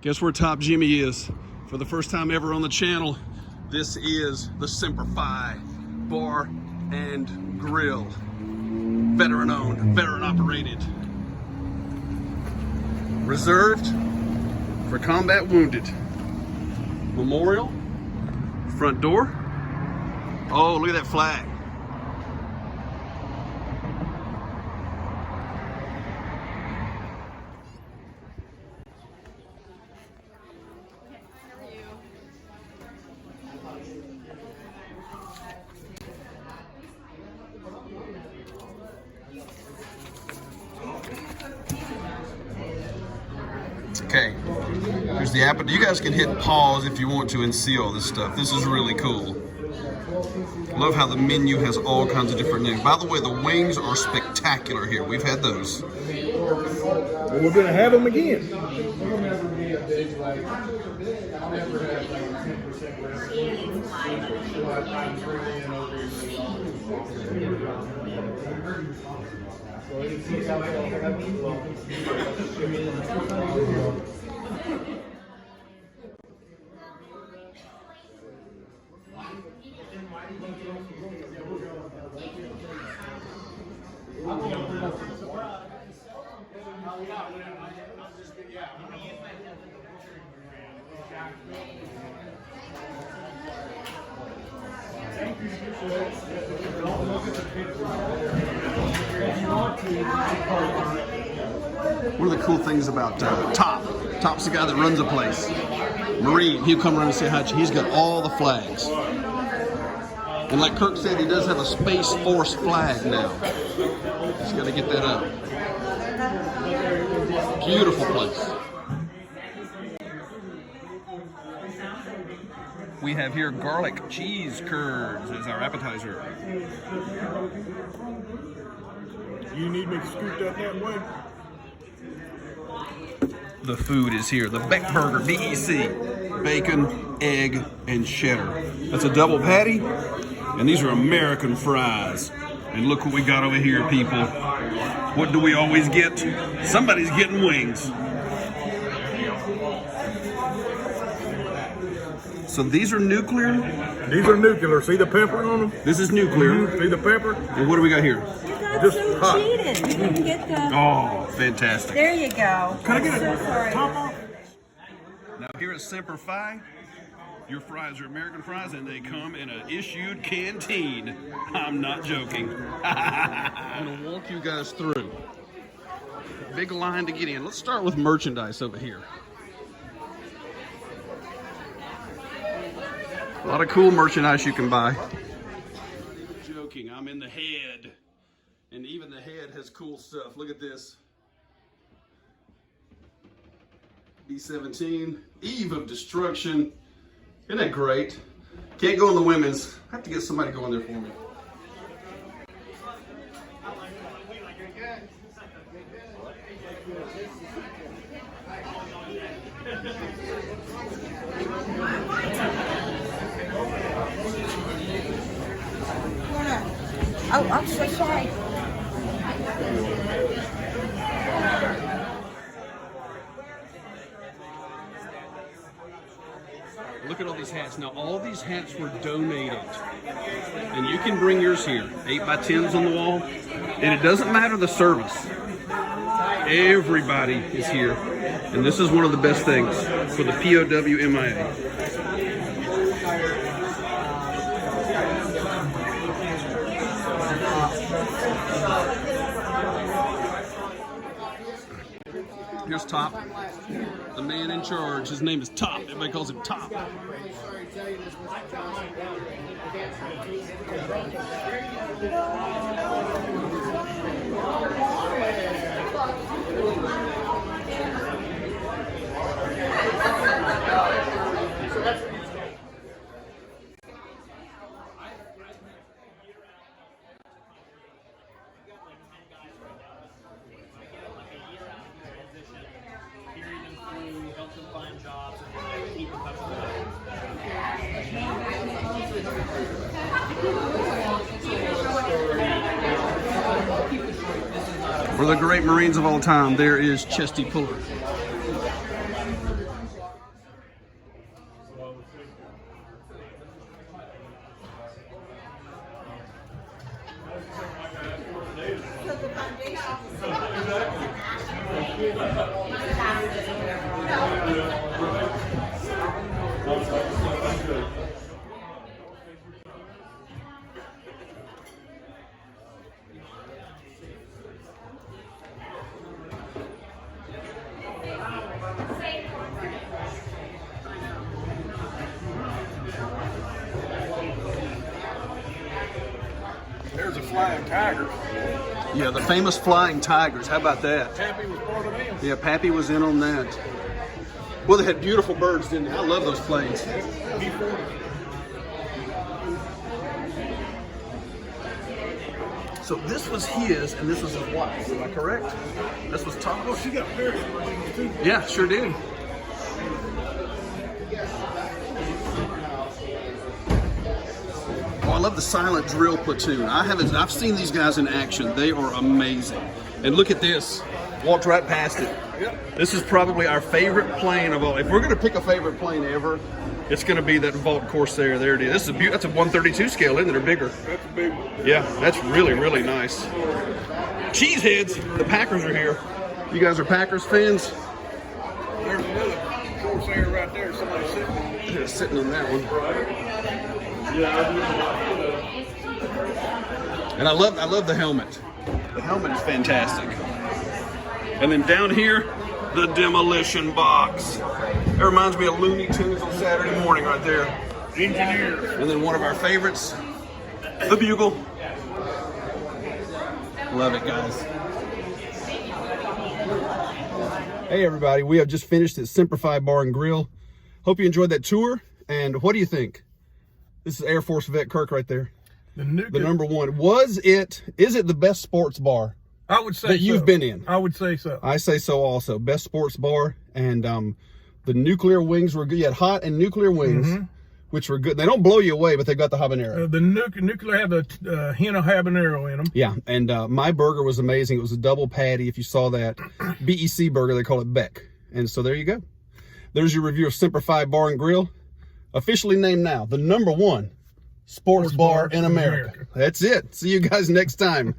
Guess where Top Jimmy is? For the first time ever on the channel, this is the Semper Fi Bar and Grill. Veteran owned, veteran operated. Reserved for combat wounded. Memorial, front door. Oh, look at that flag. Okay, here's the app. You guys can hit pause if you want to and see all this stuff. This is really cool. Love how the menu has all kinds of different names. By the way, the wings are spectacular here. We've had those. Well, we're gonna have them again. One of the cool things about Top's the guy that runs the place. Marine, he'll come around and say hi. He's got all the flags. And like Kirk said, he does have a Space Force flag now. Just got to get that up. Beautiful place. We have here garlic cheese curds as our appetizer. You need me to scoot that way? The food is here. The Beck Burger, BEC. Bacon, egg, and cheddar. That's a double patty. And these are American fries. And look what we got over here, people. What do we always get? Somebody's getting wings. So these are nuclear? These are nuclear. See the pepper on them? This is nuclear. See the pepper? And what do we got here? Just So hot. cheated. You didn't get the. Oh, fantastic. There you go. Can I get I'm a so sorry. top off? Now here at Semper Fi, your fries are American fries and they come in an issued canteen. I'm not joking. I'm gonna walk you guys through. Big line to get in. Let's start with merchandise over here. A lot of cool merchandise you can buy. Joking, I'm in the head. And even the head has cool stuff. Look at this. B-17, Eve of Destruction. Isn't that great? Can't go in the women's. I have to get somebody to go in there for me. Oh, I'm so sorry. Look at all these hats. Now, all these hats were donated. And you can bring yours here. 8x10s on the wall. And it doesn't matter the service. Everybody is here. And this is one of the best things for the POW MIA. Here's Top, the man in charge. His name is Top. Everybody calls him Top. For the great Marines of all time, there is Chesty Puller. Flying Tigers. Yeah, the famous Flying Tigers. How about that? Pappy was part of them. Yeah, Pappy was in on that. Well, they had beautiful birds, didn't they? I love those planes. So this was his, and this was his wife's. Am I correct? This was Tom. Oh, she got married too. Yeah, sure did. Oh, I love the silent drill platoon. I've seen these guys in action. They are amazing. And look at this. Walked right past it. Yep. This is probably our favorite plane of all. If we're going to pick a favorite plane ever, it's going to be that Vault Corsair. There it is. This is that's a 132 scale, isn't it? Or bigger. That's a big one. Yeah, that's really, really nice. Cheeseheads, the Packers are here. You guys are Packers fans? There's another Corsair right there. Somebody sitting. Yeah, sitting on that one. And I love the helmet. The helmet is fantastic. And then down here, the demolition box. That reminds me of Looney Tunes on Saturday morning right there. Engineer. And then one of our favorites, the Bugle. Love it, guys. Hey everybody, we have just finished at Semper Bar and Grill. Hope you enjoyed that tour. And what do you think? This is Air Force Vet Kirk right there. The number one. Is it the best sports bar I would say that you've so. been in? I would say so. I say so also. Best sports bar. And the nuclear wings were good. You had hot and nuclear wings, which were good. They don't blow you away, but they got the habanero. The nuclear had the hint of habanero in them. Yeah, and my burger was amazing. It was a double patty. If you saw that BEC burger, they call it Beck. And so there you go. There's your review of Semper Bar and Grill, officially named now the number one sports bar in America. That's it. See you guys next time.